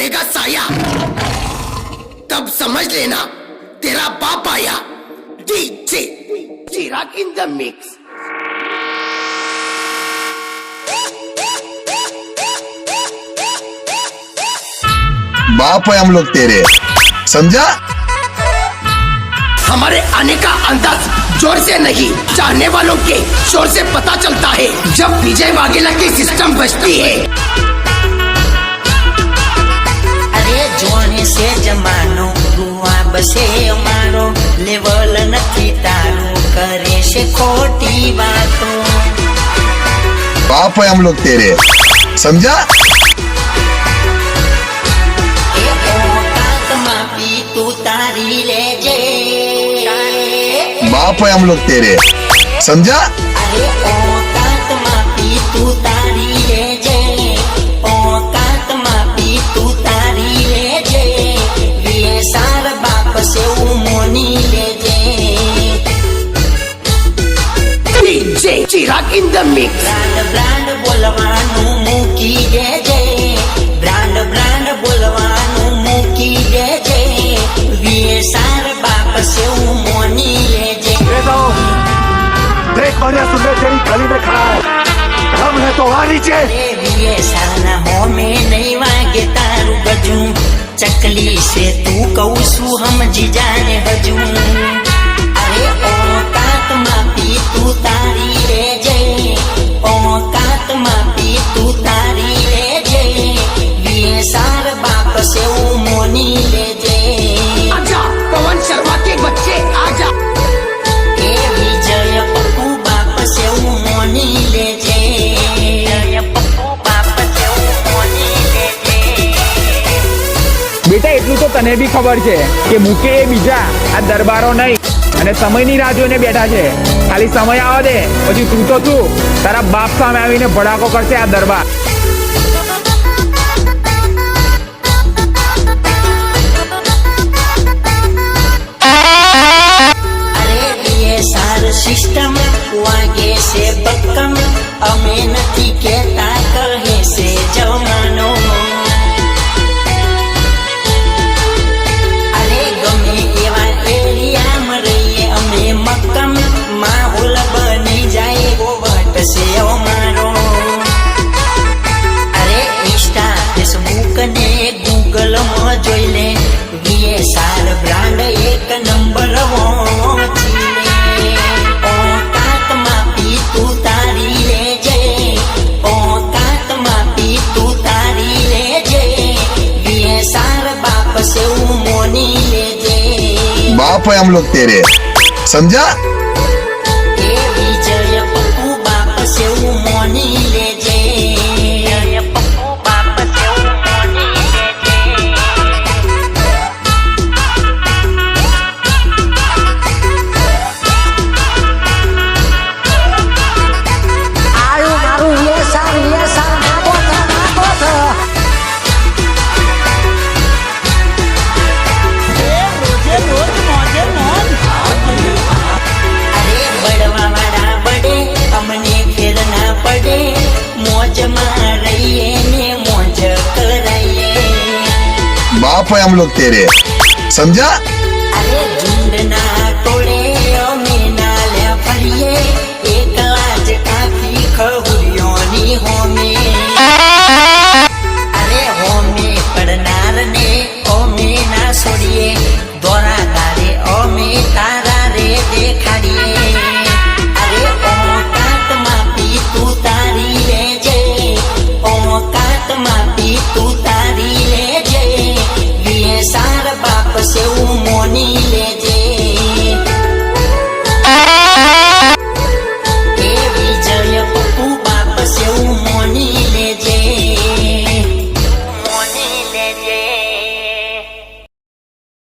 पड़ेगा साया, तब समझ लेना तेरा बाप आया। DJ Chirag in the mix. बाप है हम लोग तेरे, समझा? हमारे आने का अंदाज जोर से नहीं, चाहने वालों के शोर से पता चलता है। जब विजय वाघेला की सिस्टम बजती है, अरे जोने से जमानो रुआ बसे मारो, लेवल नथी तारो करे से खोटी बातों। बाप है हम लोग तेरे, समझा? तू तारी ले जे, बाप है हम लोग तेरे, समझा? अरे औकात मापी तू तारी ले जे, औकात मापी तू तारी ले जे, ये सार बाप से मोनी ले जे। DJ Chirag in the mix. Brand brand बोलवानू मूकी दे जे, ब्रांड ब्रांड बोलवानू मूकी दे जे, ये सार बाप से मोनी ले जे। देख बढ़िया सुंदर तेरी गली में खड़ा है, हम है तो आ नीचे। ये साना हो में नहीं वागे तारू बजू, चकली से तू कौसू हम जी जाने हजू। अरे औकात मापी तू तारी ले जे, औकात मापी तू तारी ले जे, ये सार बाप से मोनी ले जे। आजा पवन शर्मा के बच्चे आजा, ए विजय पप्पू बाप से मोनी ले जे, विजय पप्पू बाप से मोनी ले जे। बेटा એટલું તો તને બી ખબર છે કે મૂકે એ બીજા, આ દરબારો નહીં, અને સમયની રાહ જોઈને બેઠા છે। ખાલી સમય આવવા દે, પછી તું તો તું તારા બાપ સામે આવીને ભડાકો કરશે આ દરબાર। सिस्टम वागे से बकम, अमे नथी कहता कहे से जमानो। अरे गमे एवा एरिया में रहिए अमे मक्कम, माहौल बनी जाए वो वट से मारो। अरे इंस्टा फेसबुक ने गूगल में जोई ले, ये साल ब्रांड एक नंबर वो औकात मापी तू तारी ले जे, औकात मापी तू तारी ले जे, ये सार बाप से मोनी ले जे। बाप है हम लोग तेरे, समझा? ए विजय पप्पू बाप से मोनी ले जे, विजय पप्पू बाप से मोनी ले जे। बाप है हम लोग तेरे, समझा? अरे झुंड ना तोड़े, ओ में ना ले फरिए,